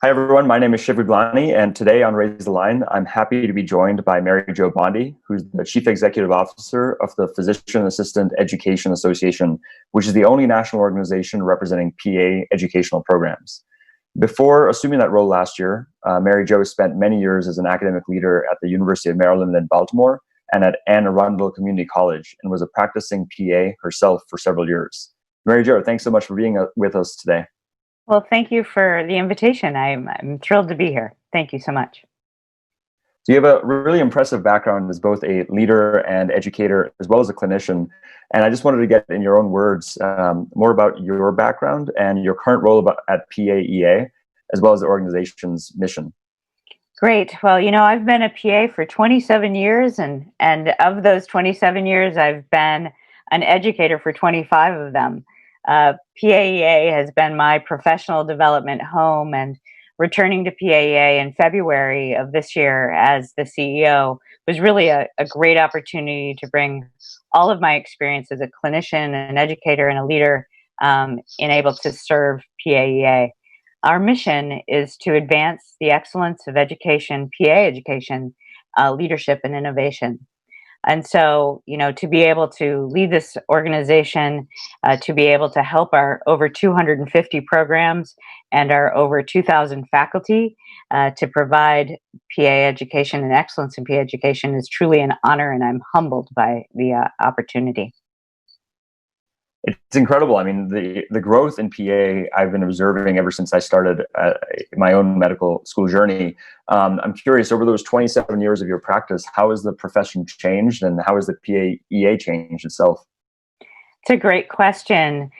Hi, everyone. My name is Shiv Gaglani, and today on Raise the Line, I'm happy to be joined by Mary Jo Bondy, who's the Chief Executive Officer of the Physician Assistant Education Association, which is the only national organization representing PA educational programs. Before assuming that role last year, Mary Jo spent many years as an academic leader at the University of Maryland in Baltimore and at Anne Arundel Community College, and was a practicing PA herself for several years. Mary Jo, thanks so much for being with us today. Well, thank you for the invitation. I'm thrilled to be here. Thank you so much. So you have a really impressive background as both a leader and educator, as well as a clinician. And I just wanted to get in your own words more about your background and your current role at PAEA, as well as the organization's mission. Great. Well, I've been a PA for 27 years, and of those 27 years, I've been an educator for 25 of them. PAEA has been my professional development home, and returning to PAEA in February of this year as the CEO was really a great opportunity to bring all of my experience as a clinician, an educator, and a leader able to serve PAEA. Our mission is to advance the excellence of education, PA education, leadership, and innovation. And so, to be able to lead this organization, to be able to help our over 250 programs and our over 2,000 faculty to provide PA education and excellence in PA education is truly an honor, and I'm humbled by the opportunity. It's incredible. I mean, the growth in PA I've been observing ever since I started my own medical school journey. I'm curious, over those 27 years of your practice, how has the profession changed, and how has the PAEA changed itself? It's a great question.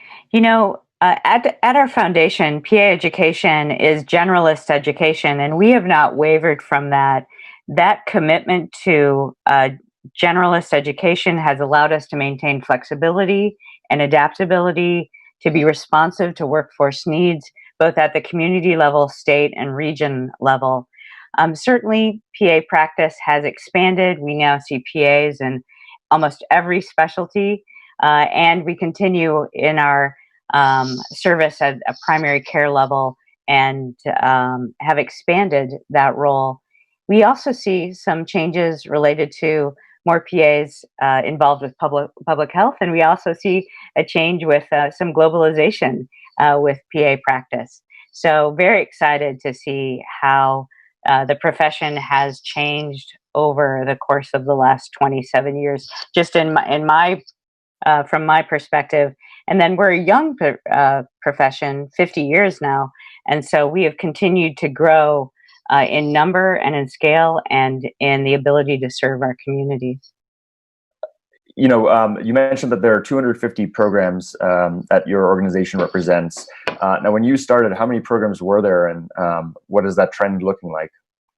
At our foundation, PA education is generalist education, and we have not wavered from that. That commitment to generalist education has allowed us to maintain flexibility and adaptability, to be responsive to workforce needs, both at the community level, state, and region level. Certainly, PA practice has expanded. We now see PAs in almost every specialty, and we continue in our service at a primary care level and have expanded that role. We also see some changes related to more PAs involved with public health, and we also see a change with some globalization with PA practice. So very excited to see how the profession has changed over the course of the last 27 years, just in my from my perspective. And then we're a young profession, 50 years now, and so we have continued to grow in number and in scale and in the ability to serve our communities. You mentioned that there are 250 programs that your organization represents. Now, when you started, how many programs were there, and what is that trend looking like?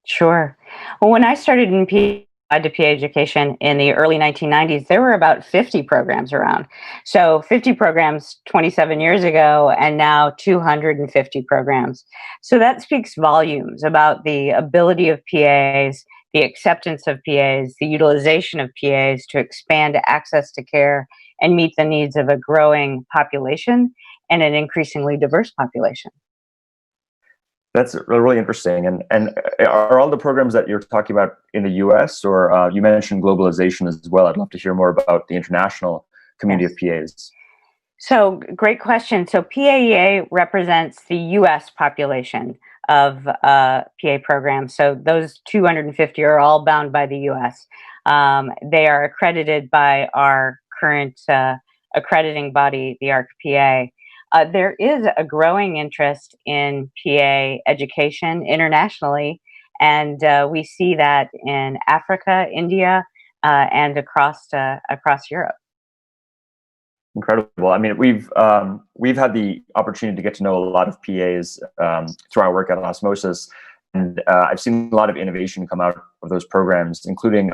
Sure. Well, when I started in PA education in the early 1990s, there were about 50 programs around. So 50 programs 27 years ago, and now 250 programs. So that speaks volumes about the ability of PAs, the acceptance of PAs, the utilization of PAs to expand access to care and meet the needs of a growing population and an increasingly diverse population. That's really interesting. And are all the programs that you're talking about in the U.S., or you mentioned globalization as well? I'd love to hear more about the international community of PAs. So, great question. So PAEA represents the U.S. population of PA programs. So those 250 are all bound by the U.S. They are accredited by our current accrediting body, the ARC-PA. There is a growing interest in PA education internationally, and we see that in Africa, India, and across Europe. Incredible. I mean, we've had the opportunity to get to know a lot of PAs through our work at Osmosis, and I've seen a lot of innovation come out of those programs, including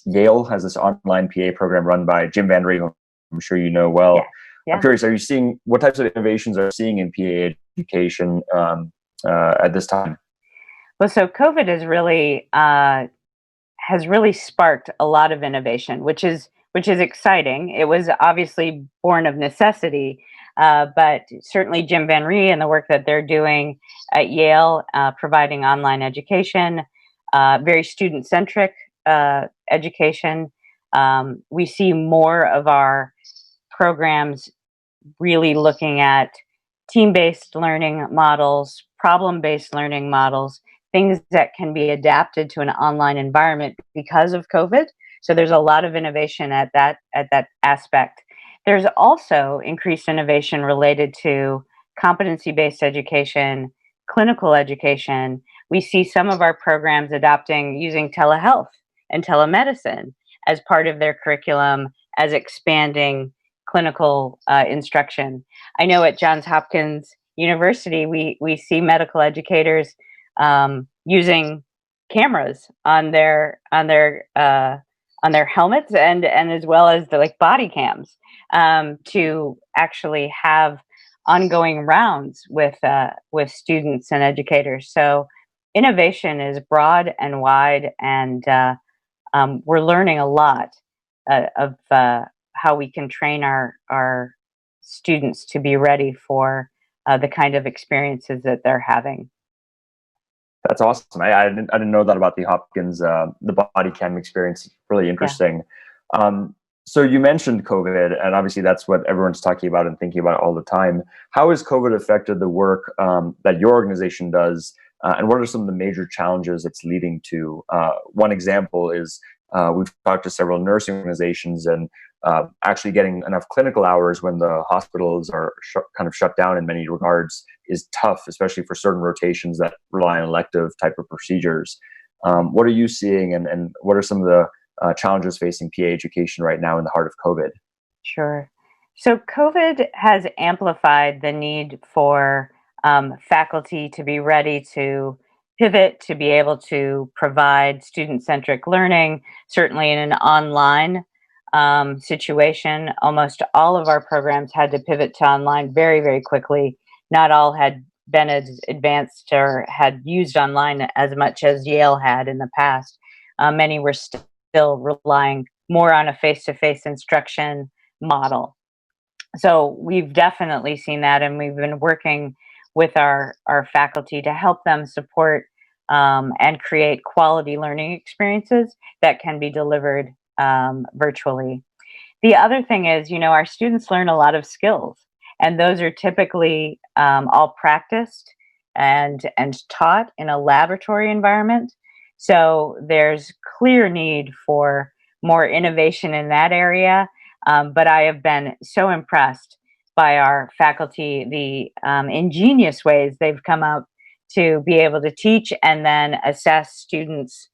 Yale has this online PA program run by Jim Van Ree, who I'm sure you know well. Yeah. Yeah. I'm curious, are you seeing what types of innovations are you seeing in PA education at this time? Well, so COVID has really sparked a lot of innovation, which is exciting. It was obviously born of necessity, But certainly Jim Van Ree and the work that they're doing at Yale, providing online education, very student-centric education. We see more of our programs really looking at team-based learning models, problem-based learning models, things that can be adapted to an online environment because of COVID. So there's a lot of innovation at that aspect. There's also increased innovation related to competency-based education, clinical education. We see some of our programs adopting using telehealth and telemedicine as part of their curriculum, as expanding clinical instruction. I know at Johns Hopkins University, we see medical educators using cameras on their helmets and as well as the like body cams to actually have ongoing rounds with students and educators. So innovation is broad and wide, and we're learning a lot of how we can train our students to be ready for the kind of experiences that they're having. That's awesome. I didn't know that about the Hopkins, the body cam experience. Really interesting. Yeah. So you mentioned COVID, and obviously that's what everyone's talking about and thinking about all the time. How has COVID affected the work that your organization does, and what are some of the major challenges it's leading to? One example is we've talked to several nursing organizations, and actually getting enough clinical hours when the hospitals are kind of shut down in many regards is tough, especially for certain rotations that rely on elective type of procedures. What are you seeing, and what are some of the challenges facing PA education right now in the heart of COVID? Sure. So COVID has amplified the need for faculty to be ready to pivot, to be able to provide student-centric learning, certainly in an online situation. Almost all of our programs had to pivot to online very, very quickly. Not all had been as advanced or had used online as much as Yale had in the past. Many were still relying more on a face-to-face instruction model. So we've definitely seen that, and we've been working with our faculty to help them support and create quality learning experiences that can be delivered virtually. The other thing is, our students learn a lot of skills, and those are typically all practiced and taught in a laboratory environment. So there's clear need for more innovation in that area. But I have been so impressed by our faculty, the ingenious ways they've come up to be able to teach and then assess students'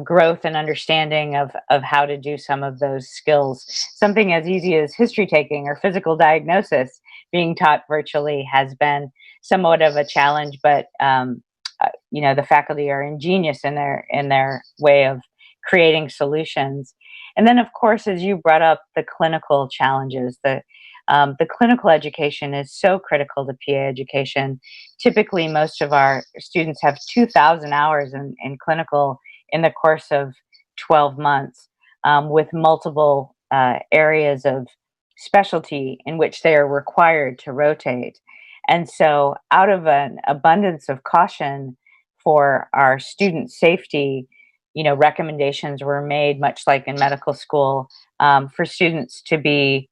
growth and understanding of how to do some of those skills. Something as easy as history taking or physical diagnosis being taught virtually has been somewhat of a challenge, but the faculty are ingenious in their way of creating solutions. And then, of course, as you brought up, the clinical challenges, the clinical education is so critical to PA education. Typically, most of our students have 2,000 hours in clinical in the course of 12 months, with multiple areas of specialty in which they are required to rotate. And so, out of an abundance of caution for our student safety, recommendations were made, much like in medical school, for students to be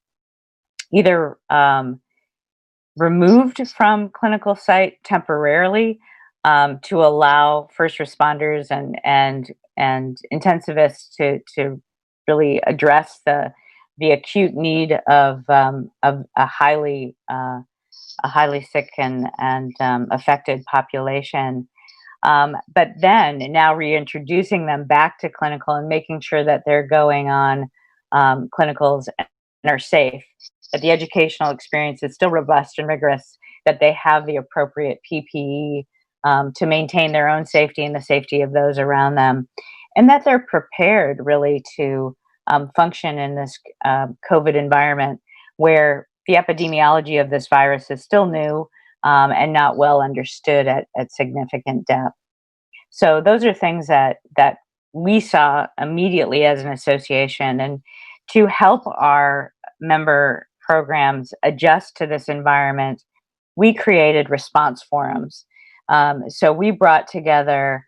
either removed from clinical site temporarily, to allow first responders and intensivists to really address the acute need of a highly sick and affected population. But then now reintroducing them back to clinical and making sure that they're going on clinicals and are safe, that the educational experience is still robust and rigorous, that they have the appropriate PPE to maintain their own safety and the safety of those around them, and that they're prepared really to function in this COVID environment where the epidemiology of this virus is still new and not well understood at significant depth. So those are things that we saw immediately as an association, and to help our member programs adjust to this environment, we created response forums. So we brought together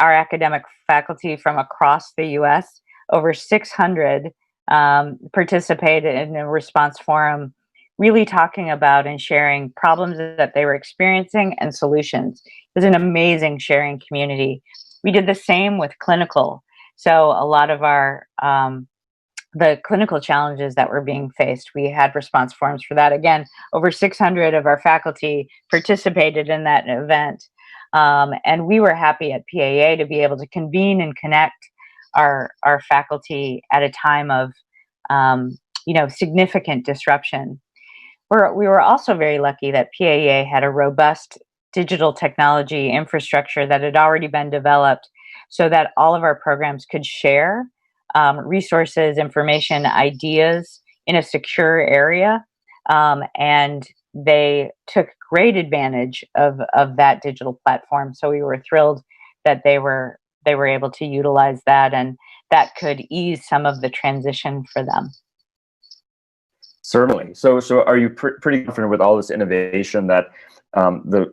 our academic faculty from across the US. Over 600 participated in a response forum, really talking about and sharing problems that they were experiencing and solutions. It was an amazing sharing community. We did the same with clinical. So a lot of our the clinical challenges that were being faced, we had response forums for that. Again, over 600 of our faculty participated in that event. And we were happy at PAA to be able to convene and connect our faculty at a time of significant disruption. We were also very lucky that PAA had a robust digital technology infrastructure that had already been developed so that all of our programs could share resources, information, ideas in a secure area. And they took great advantage of that digital platform. So we were thrilled that they were able to utilize that, and that could ease some of the transition for them. Certainly. So are you pretty confident with all this innovation that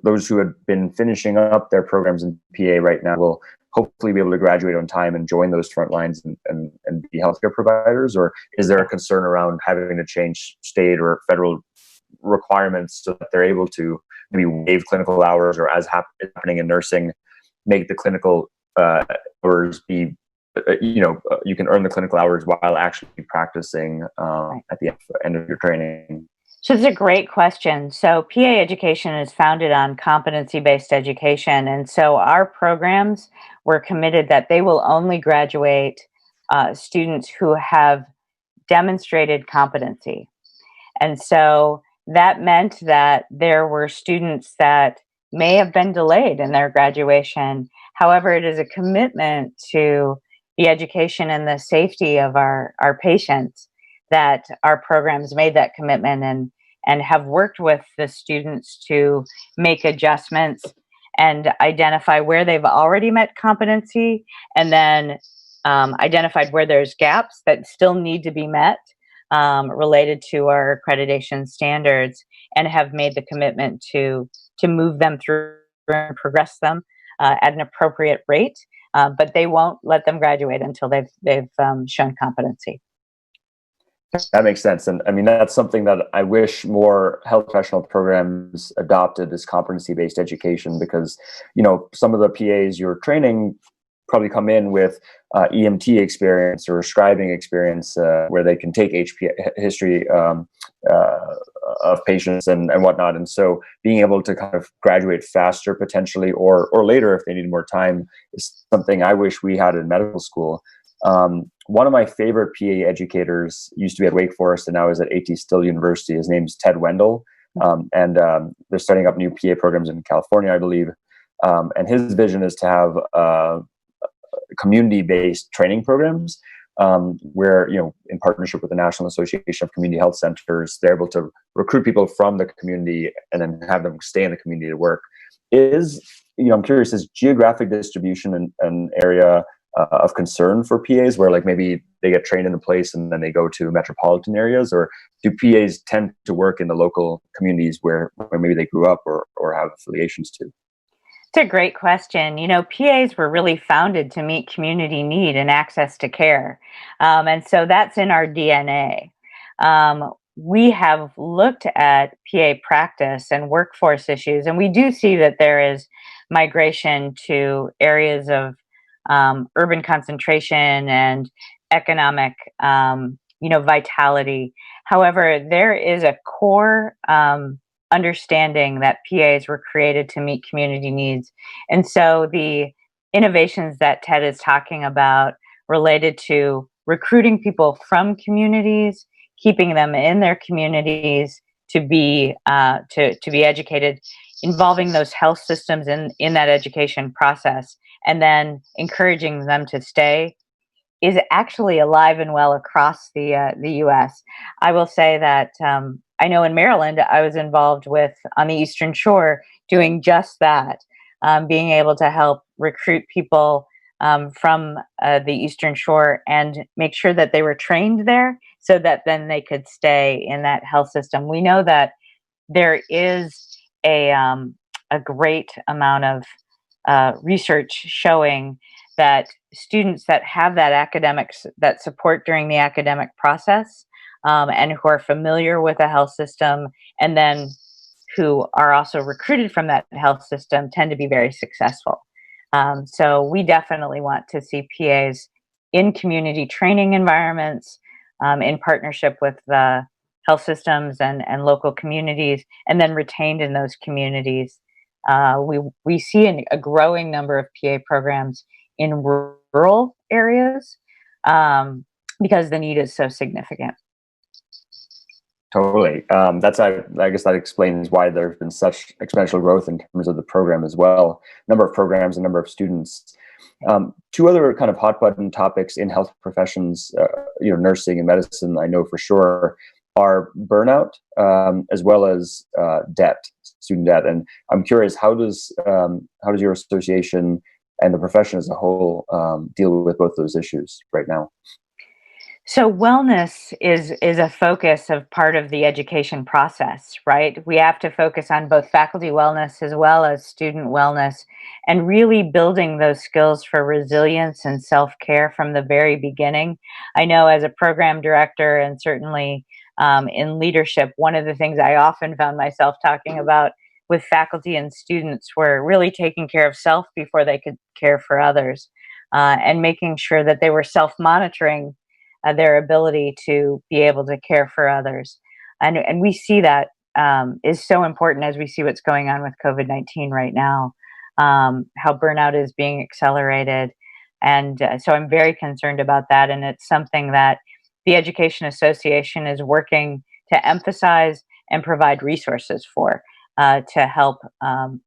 those who have been finishing up their programs in PA right now will hopefully be able to graduate on time and join those front lines and be healthcare providers? Or is there a concern around having to change state or federal requirements so that they're able to maybe waive clinical hours, or as happening in nursing, make the clinical hours be you can earn the clinical hours while actually practicing at the end of your training? So it's a great question. So PA education is founded on competency-based education. And so our programs were committed that they will only graduate students who have demonstrated competency. And so that meant that there were students that may have been delayed in their graduation. However, it is a commitment to the education and the safety of our patients that our programs made that commitment and have worked with the students to make adjustments and identify where they've already met competency, and then identified where there's gaps that still need to be met related to our accreditation standards, and have made the commitment to move them through and progress them at an appropriate rate. But they won't let them graduate until they've shown competency. That makes sense. And I mean, that's something that I wish more health professional programs adopted, is competency-based education, because, some of the PAs you're training probably come in with EMT experience or scribing experience, where they can take history of patients and whatnot. And so being able to kind of graduate faster potentially, or later if they need more time, is something I wish we had in medical school. One of my favorite PA educators used to be at Wake Forest and now is at A.T. Still University. His name's Ted Wendell. And they're starting up new PA programs in California, I believe. And his vision is to have community-based training programs where, in partnership with the National Association of Community Health Centers, they're able to recruit people from the community and then have them stay in the community to work. I'm curious, is geographic distribution an area of concern for PAs, where like maybe they get trained in a place and then they go to metropolitan areas, or do PAs tend to work in the local communities where maybe they grew up or have affiliations to? It's a great question. PAs were really founded to meet community need and access to care. And so that's in our DNA. We have looked at PA practice and workforce issues, and we do see that there is migration to areas of urban concentration and economic, vitality. However, there is a core understanding that PAs were created to meet community needs. And so the innovations that Ted is talking about related to recruiting people from communities, keeping them in their communities to be educated, involving those health systems in that education process, and then encouraging them to stay, is actually alive and well across the U.S. I will say that I know in Maryland, I was involved with, on the Eastern Shore, doing just that, being able to help recruit people from the Eastern Shore and make sure that they were trained there so that then they could stay in that health system. We know that there is a great amount of research showing that students that have that that support during the academic process, and who are familiar with the health system, and then who are also recruited from that health system, tend to be very successful. So we definitely want to see PAs in community training environments, in partnership with the health systems and local communities, and then retained in those communities. We see a growing number of PA programs in rural areas, because the need is so significant. Totally. I guess that explains why there's been such exponential growth in terms of the program as well. Number of programs and number of students. Two other kind of hot button topics in health professions, nursing and medicine, I know for sure, are burnout, as well as debt, student debt. And I'm curious, how does your association and the profession as a whole deal with both those issues right now? So wellness is a focus of part of the education process, right? We have to focus on both faculty wellness as well as student wellness, and really building those skills for resilience and self-care from the very beginning. I know as a program director, and certainly in leadership, one of the things I often found myself talking about with faculty and students were really taking care of self before they could care for others, and making sure that they were self-monitoring their ability to be able to care for others. And we see that is so important as we see what's going on with COVID-19 right now, how burnout is being accelerated. And so I'm very concerned about that. And it's something that the Education Association is working to emphasize and provide resources for, to help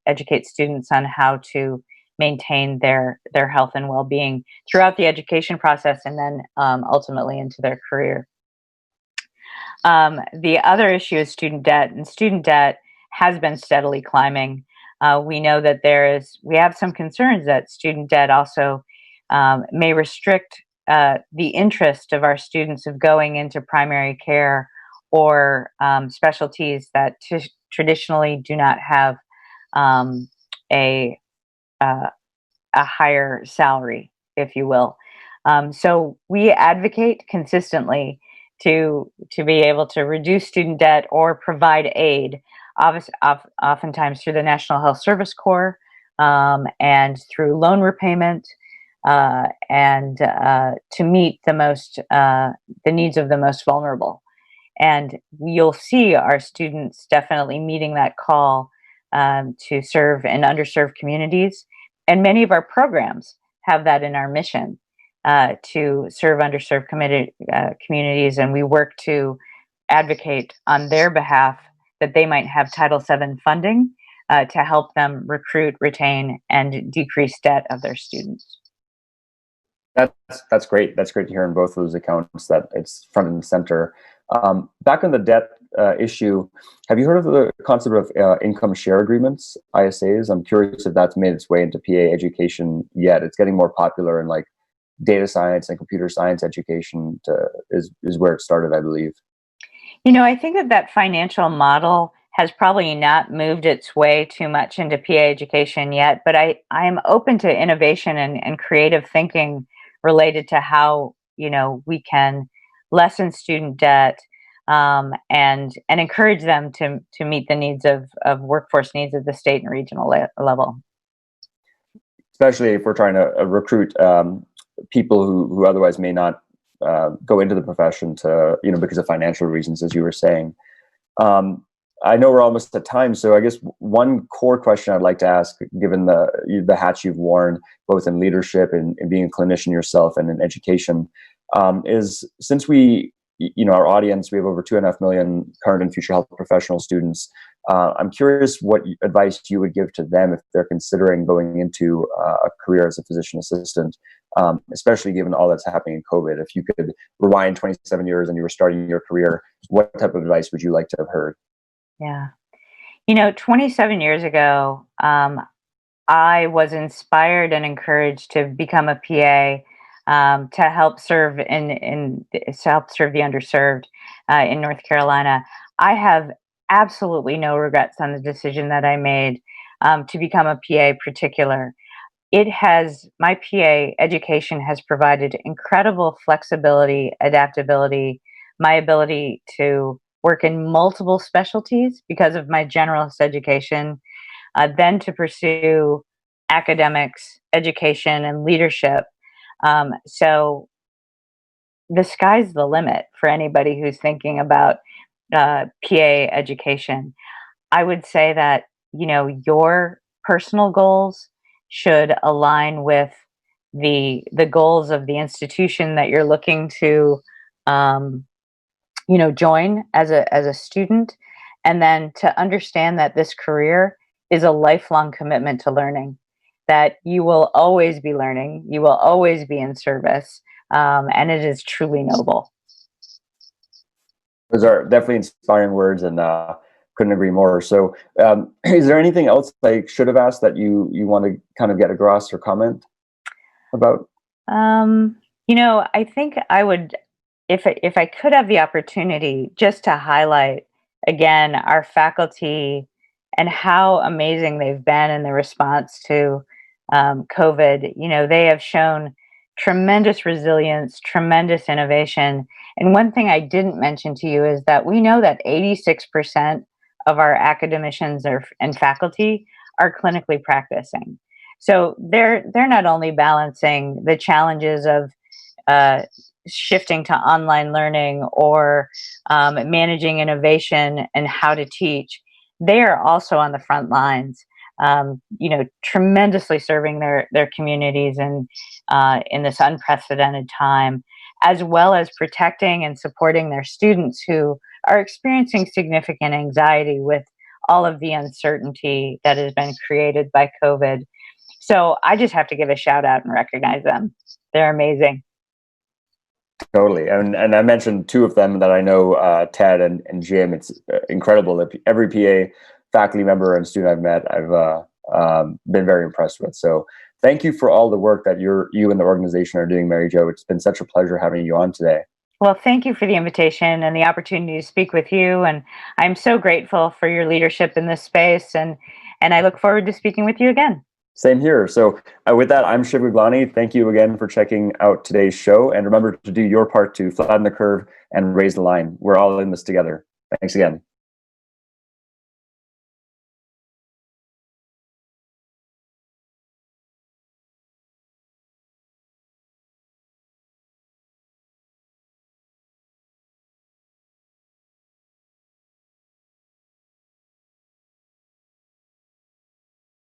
educate students on how to maintain their health and well-being throughout the education process, and then ultimately into their career. The other issue is student debt, and student debt has been steadily climbing. We know that we have some concerns that student debt also may restrict the interest of our students of going into primary care or specialties that traditionally do not have a a higher salary, if you will. So we advocate consistently to be able to reduce student debt or provide aid, oftentimes through the National Health Service Corps, and through loan repayment, and to meet the needs of the most vulnerable. And you'll see our students definitely meeting that call, to serve in underserved communities. And many of our programs have that in our mission, to serve underserved communities. And we work to advocate on their behalf that they might have Title VII funding, to help them recruit, retain, and decrease debt of their students. That's great. That's great to hear in both of those accounts that it's front and center. Back on the debt issue, have you heard of the concept of income share agreements, ISAs? I'm curious if that's made its way into PA education yet. It's getting more popular in like data science and computer science education is where it started, I believe. I think that financial model has probably not moved its way too much into PA education yet, but I am open to innovation and creative thinking related to how, we can lessen student debt, and encourage them to meet the needs of workforce needs at the state and regional level. Especially if we're trying to recruit people who otherwise may not go into the profession because of financial reasons, as you were saying. I know we're almost at time, so I guess one core question I'd like to ask, given the hats you've worn, both in leadership and being a clinician yourself and in education, is since our audience, we have over 2.5 million current and future health professional students. I'm curious what advice you would give to them if they're considering going into a career as a physician assistant, especially given all that's happening in COVID. If you could rewind 27 years and you were starting your career, what type of advice would you like to have heard? Yeah. 27 years ago, I was inspired and encouraged to become a PA, to help serve to help serve the underserved in North Carolina. I have absolutely no regrets on the decision that I made to become a PA particular. My PA education has provided incredible flexibility, adaptability, my ability to work in multiple specialties because of my generalist education, then to pursue academics, education, and leadership. So the sky's the limit for anybody who's thinking about PA education. I would say that, your personal goals should align with the goals of the institution that you're looking to um, join as a student, and then to understand that this career is a lifelong commitment to learning, that you will always be learning, you will always be in service, and it is truly noble. Those are definitely inspiring words, and couldn't agree more. So, is there anything else I should have asked that you want to kind of get across or comment about? I think I would, if I could have the opportunity, just to highlight again our faculty and how amazing they've been in the response to COVID. They have shown tremendous resilience, tremendous innovation. And one thing I didn't mention to you is that we know that 86% of our academicians and faculty are clinically practicing. So they're not only balancing the challenges of uh, shifting to online learning or managing innovation and how to teach, they are also on the front lines, tremendously serving their communities and in this unprecedented time, as well as protecting and supporting their students who are experiencing significant anxiety with all of the uncertainty that has been created by COVID. So I just have to give a shout out and recognize them. They're amazing. Totally, and I mentioned two of them that I know, Ted and Jim. It's incredible that every PA faculty member and student I've met, I've been very impressed with. So thank you for all the work that you and the organization are doing, Mary Jo. It's been such a pleasure having you on today. Well, thank you for the invitation and the opportunity to speak with you. And I'm so grateful for your leadership in this space. And I look forward to speaking with you again. Same here. So with that, I'm Shiv Gaglani. Thank you again for checking out today's show. And remember to do your part to flatten the curve and raise the line. We're all in this together. Thanks again.